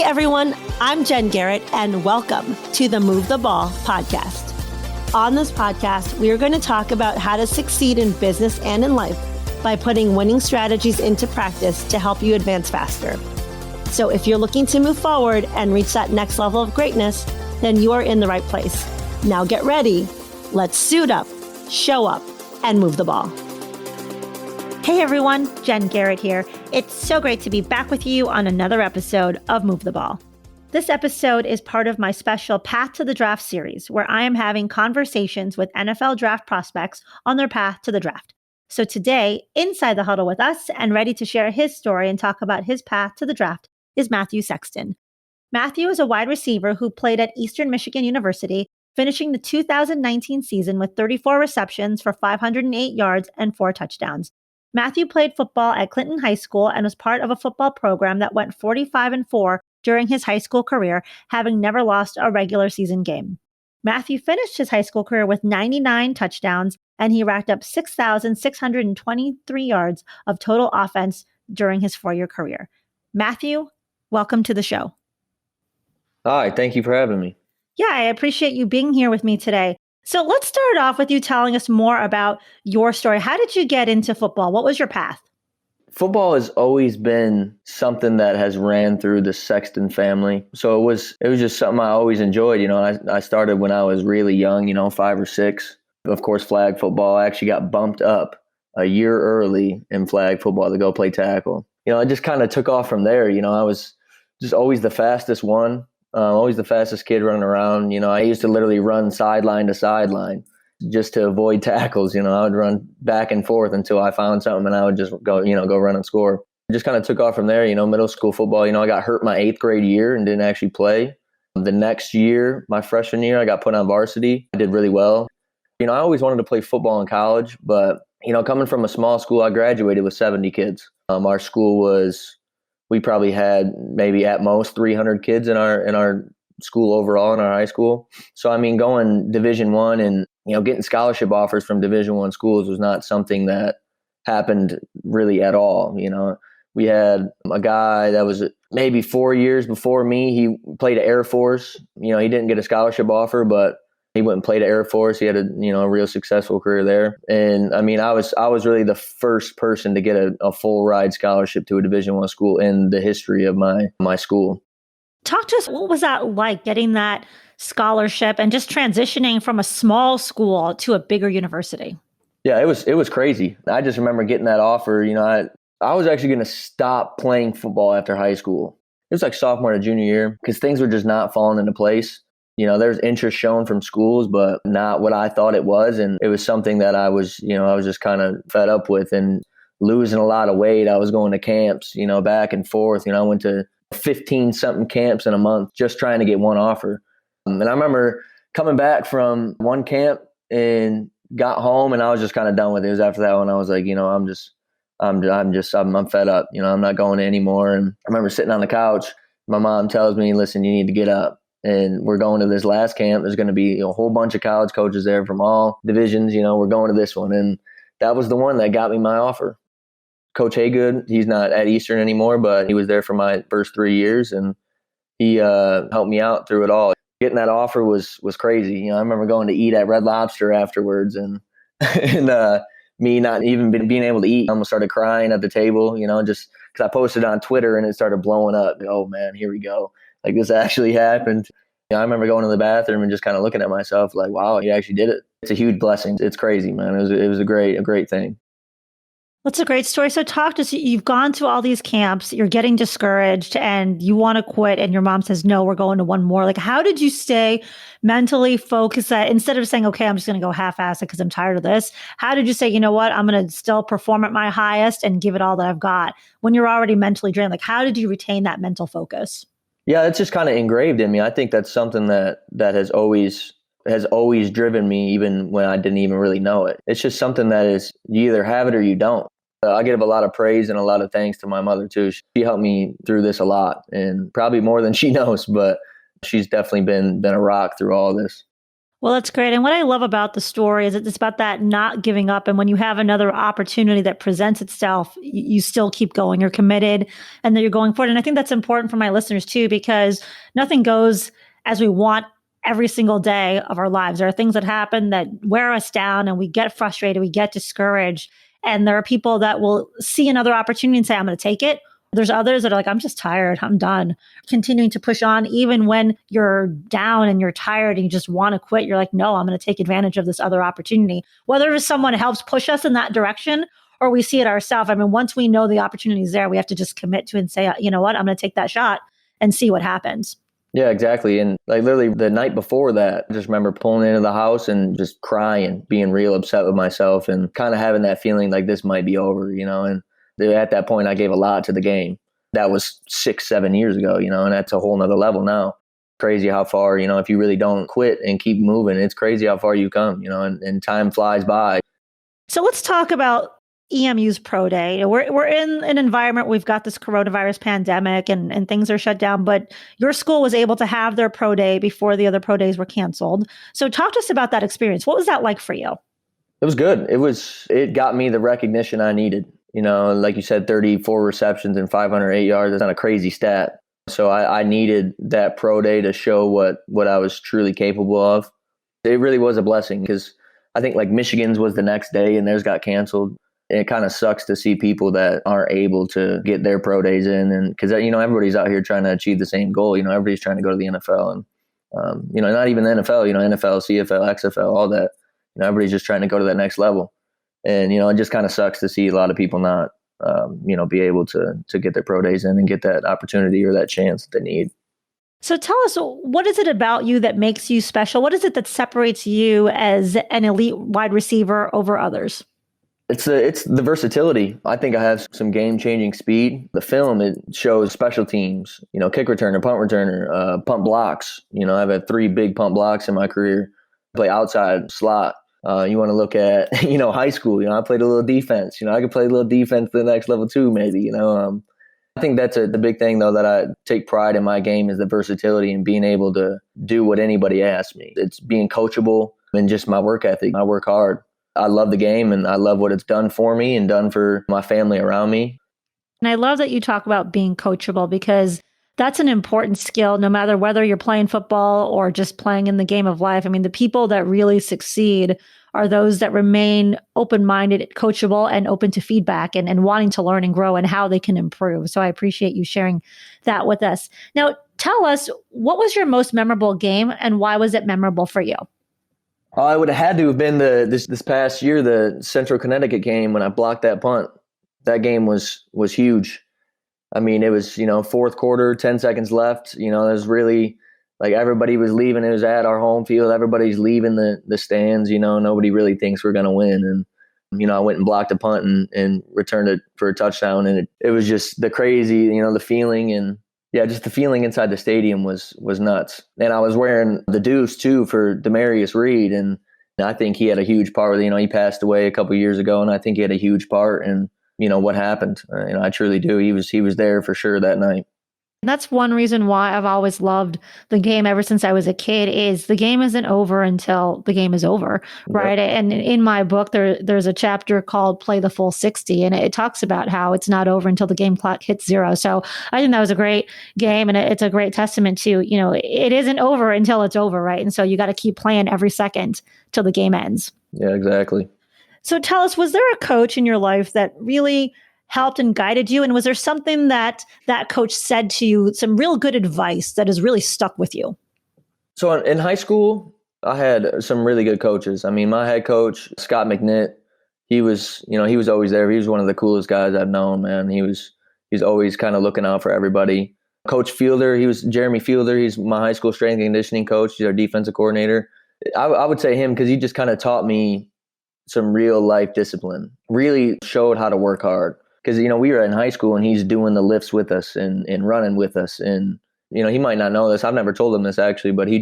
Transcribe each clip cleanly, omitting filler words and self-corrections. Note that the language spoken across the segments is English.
everyone, I'm Jen Garrett, and welcome to the Move the Ball podcast. On this podcast, we are going to talk about how to succeed in business and in life by putting winning strategies into practice to help you advance faster. So if you're looking to move forward and reach that next level of greatness, then you are in the right place. Now get ready. Let's suit up, show up, and move the ball. Hey everyone, Jen Garrett here. It's so great to be back with you on another episode of Move the Ball. This episode is part of my special Path to the Draft series, where I am having conversations with NFL draft prospects on their path to the draft. So today, inside the huddle with us and ready to share his story and talk about his path to the draft is Mathew Sexton. Mathew is a wide receiver who played at Eastern Michigan University, finishing the 2019 season with 34 receptions for 508 yards and 4 touchdowns. Mathew played football at Clinton High School and was part of a football program that went 45-4 during his high school career, having never lost a regular season game. Mathew finished his high school career with 99 touchdowns, and he racked up 6,623 yards of total offense during his 4-year career. Mathew, welcome to the show. Hi, thank you for having me. Yeah, I appreciate you being here with me today. So let's start off with you telling us more about your story. How did you get into football? What was your path? Football has always been something that has ran through the Sexton family. So it was just something I always enjoyed. You know, I started when I was really young, 5 or 6. Of course, flag football. I actually got bumped up a year early in flag football to go play tackle. I just kind of took off from there. I was just always the fastest one. Always the fastest kid running around. I used to literally run sideline to sideline just to avoid tackles. I would run back and forth until I found something, and I would just go run and score. Just kind of took off from there. Middle school football, I got hurt my 8th grade year and didn't actually play. The next year, my freshman year, I got put on varsity. I did really well. I always wanted to play football in college, but, coming from a small school, I graduated with 70 kids. Our school we probably had maybe at most 300 kids in our school overall, in our high school. So, going Division I and, getting scholarship offers from Division I schools was not something that happened really at all. We had a guy that was maybe 4 years before me. He played at Air Force. He didn't get a scholarship offer, but he went and played at Air Force. He had a real successful career there. And I was really the first person to get a full ride scholarship to a Division I school in the history of my school. Talk to us, what was that like, getting that scholarship and just transitioning from a small school to a bigger university? Yeah, it was crazy. I just remember getting that offer. I was actually going to stop playing football after high school. It was like sophomore to junior year because things were just not falling into place. There's interest shown from schools, but not what I thought it was. And it was something that I was just kind of fed up with and losing a lot of weight. I was going to camps, back and forth. I went to 15 something camps in a month just trying to get one offer. And I remember coming back from one camp and got home and I was just kind of done with it. It was after that one I was like, I'm fed up. I'm not going anymore. And I remember sitting on the couch. My mom tells me, listen, you need to get up. And we're going to this last camp. There's going to be a whole bunch of college coaches there from all divisions. We're going to this one. And that was the one that got me my offer. Coach Haygood, he's not at Eastern anymore, but he was there for my first 3 years. And he helped me out through it all. Getting that offer was crazy. I remember going to eat at Red Lobster afterwards and me not even being able to eat. I almost started crying at the table, just because I posted on Twitter and it started blowing up. Oh, man, here we go. Like this actually happened. I remember going to the bathroom and just kind of looking at myself like, wow, you actually did it. It's a huge blessing. It's crazy, man. It was a great thing. That's a great story. So talk to us. You've gone to all these camps, you're getting discouraged and you want to quit and your mom says, no, we're going to one more. Like, how did you stay mentally focused that instead of saying, okay, I'm just going to go half-assed because I'm tired of this? How did you say, you know what, I'm going to still perform at my highest and give it all that I've got when you're already mentally drained? Like, how did you retain that mental focus? Yeah, it's just kind of engraved in me. I think that's something that has always driven me, even when I didn't even really know it. It's just something that is, you either have it or you don't. I give a lot of praise and a lot of thanks to my mother too. She helped me through this a lot, and probably more than she knows, but she's definitely been a rock through all this. Well, that's great. And what I love about the story is it's about that not giving up. And when you have another opportunity that presents itself, you still keep going. You're committed and then you're going forward. And I think that's important for my listeners too, because nothing goes as we want every single day of our lives. There are things that happen that wear us down and we get frustrated, we get discouraged. And there are people that will see another opportunity and say, I'm going to take it. There's others that are like, I'm just tired. I'm done. Continuing to push on, even when you're down and you're tired and you just want to quit. You're like, no, I'm going to take advantage of this other opportunity. Whether it's someone helps push us in that direction or we see it ourselves. I mean, once we know the opportunity is there, we have to just commit to it and say, you know what, I'm going to take that shot and see what happens. Yeah, exactly. And like literally the night before that, I just remember pulling into the house and just crying, being real upset with myself and kind of having that feeling like this might be over, and at that point I gave a lot to the game. That was 6-7 years ago, and that's a whole nother level now. Crazy how far, if you really don't quit and keep moving, it's crazy how far you come, and time flies by. So let's talk about EMU's Pro Day. We're in an environment, we've got this coronavirus pandemic and things are shut down, but your school was able to have their Pro Day before the other Pro Days were canceled. So talk to us about that experience. What was that like for you? It was good. It got me the recognition I needed. Like you said, 34 receptions and 508 yards. That's not a crazy stat. So I needed that Pro Day to show what I was truly capable of. It really was a blessing because I think like Michigan's was the next day and theirs got canceled. It kind of sucks to see people that aren't able to get their Pro Days in, and because everybody's out here trying to achieve the same goal. Everybody's trying to go to the NFL, and not even the NFL. NFL, CFL, XFL, all that. Everybody's just trying to go to that next level, and it just kind of sucks to see a lot of people not be able to get their Pro Days in and get that opportunity or that chance that they need. So tell us, what is it about you that makes you special? What is it that separates you as an elite wide receiver over others? It's the versatility. I think I have some game-changing speed. The film, it shows special teams, kick returner, punt returner, punt blocks. I've had 3 big punt blocks in my career. I play outside slot. You want to look at, high school. I played a little defense. I could play a little defense to the next level too, maybe. I think that's the big thing, though, that I take pride in my game is the versatility and being able to do what anybody asks me. It's being coachable and just my work ethic. I work hard. I love the game and I love what it's done for me and done for my family around me. And I love that you talk about being coachable because that's an important skill, no matter whether you're playing football or just playing in the game of life. I mean, the people that really succeed are those that remain open-minded, coachable, and open to feedback and wanting to learn and grow and how they can improve. So I appreciate you sharing that with us. Now, tell us, what was your most memorable game and why was it memorable for you? I would have had to have been this past year, the Central Connecticut game when I blocked that punt. That game was huge. I mean, it was, fourth quarter, 10 seconds left. It was really like everybody was leaving. It was at our home field. Everybody's leaving the stands. Nobody really thinks we're going to win. And, I went and blocked a punt and returned it for a touchdown. And it was just the crazy, the feeling and yeah, just the feeling inside the stadium was nuts. And I was wearing the deuce too for Demarius Reed. And I think he had a huge part. He passed away a couple of years ago and I think he had a huge part in, what happened. I truly do. He was there for sure that night. And that's one reason why I've always loved the game ever since I was a kid is the game isn't over until the game is over, right? Yep. And in my book, there's a chapter called Play the Full 60, and it talks about how it's not over until the game clock hits 0. So I think that was a great game, and it's a great testament to, it isn't over until it's over, right? And so you got to keep playing every second till the game ends. Yeah, exactly. So tell us, was there a coach in your life that really helped and guided you? And was there something that coach said to you, some real good advice that has really stuck with you? So in high school, I had some really good coaches. I mean, my head coach, Scott McNitt, he was always there. He was one of the coolest guys I've known, man. He's always kind of looking out for everybody. Coach Fielder, he was Jeremy Fielder. He's my high school strength and conditioning coach. He's our defensive coordinator. I would say him because he just kind of taught me some real life discipline, really showed how to work hard. Because, we were in high school and he's doing the lifts with us and running with us. And, he might not know this. I've never told him this actually, but he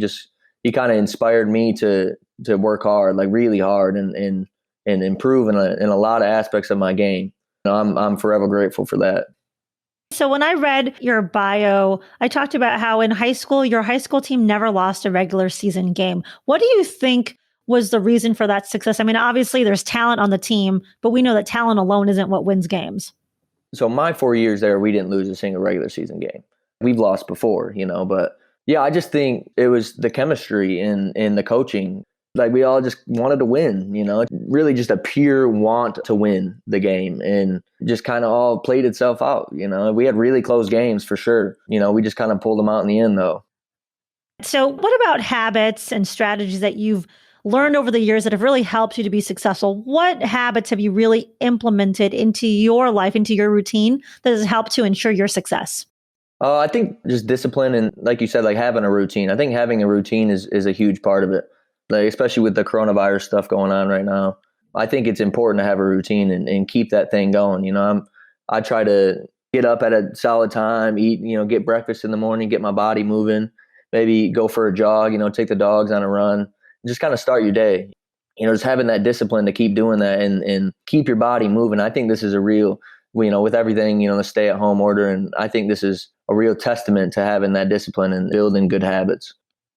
kind of inspired me to work hard, like really hard and improve in a lot of aspects of my game. I'm forever grateful for that. So when I read your bio, I talked about how in high school, your high school team never lost a regular season game. What do you think was the reason for that success? I mean, obviously there's talent on the team, but we know that talent alone isn't what wins games. So my 4 years there, we didn't lose a single regular season game. We've lost before, but yeah, I just think it was the chemistry in the coaching. Like we all just wanted to win, really just a pure want to win the game and just kind of all played itself out. We had really close games for sure. We just kind of pulled them out in the end though. So what about habits and strategies that you've learned over the years that have really helped you to be successful? What habits have you really implemented into your life, into your routine that has helped to ensure your success? I think just discipline and like you said, like having a routine. I think having a routine is a huge part of it. Like, especially with the coronavirus stuff going on right now, I think it's important to have a routine and keep that thing going. I try to get up at a solid time, eat, get breakfast in the morning, get my body moving, maybe go for a jog, take the dogs on a run, just kind of start your day. Just having that discipline to keep doing that and keep your body moving. I think this is a real, with everything, the stay at home order. And I think this is a real testament to having that discipline and building good habits.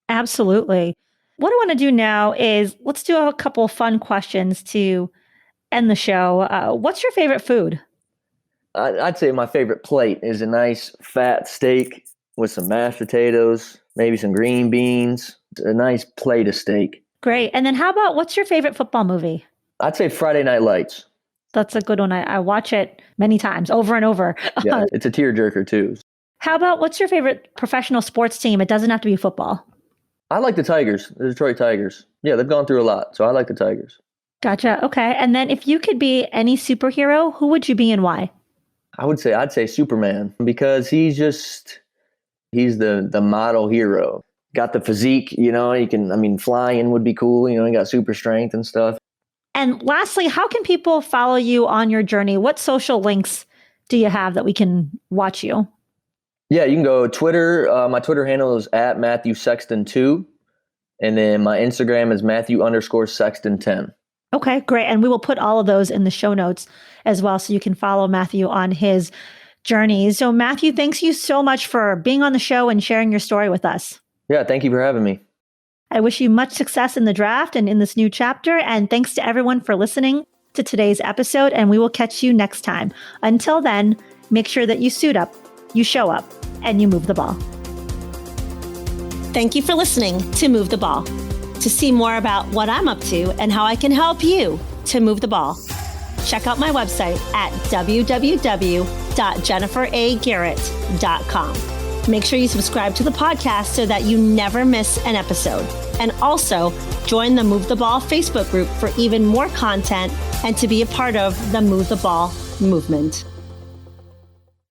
Absolutely. What I want to do now is let's do a couple of fun questions to end the show. What's your favorite food? I'd say my favorite plate is a nice fat steak with some mashed potatoes, maybe some green beans, a nice plate of steak. Great. And then how about what's your favorite football movie? I'd say Friday Night Lights. That's a good one. I watch it many times, over and over. Yeah, it's a tearjerker too. How about what's your favorite professional sports team? It doesn't have to be football. I like the Tigers, the Detroit Tigers. Yeah, they've gone through a lot, so I like the Tigers. Gotcha. Okay. And then if you could be any superhero, who would you be and why? I'd say Superman because he's the model hero. Got the physique, flying would be cool. He got super strength and stuff. And lastly, how can people follow you on your journey? What social links do you have that we can watch you? Yeah, you can go Twitter. My Twitter handle is at Mathew Sexton 2. And then my Instagram is Mathew_Sexton 10. Okay, great. And we will put all of those in the show notes as well, so you can follow Mathew on his journey. So Mathew, thanks you so much for being on the show and sharing your story with us. Yeah, thank you for having me. I wish you much success in the draft and in this new chapter. And thanks to everyone for listening to today's episode. And we will catch you next time. Until then, make sure that you suit up, you show up, and you move the ball. Thank you for listening to Move the Ball. To see more about what I'm up to and how I can help you to move the ball, check out my website at www.jenniferagarrett.com. Make sure you subscribe to the podcast so that you never miss an episode. And also join the Move the Ball Facebook group for even more content and to be a part of the Move the Ball movement.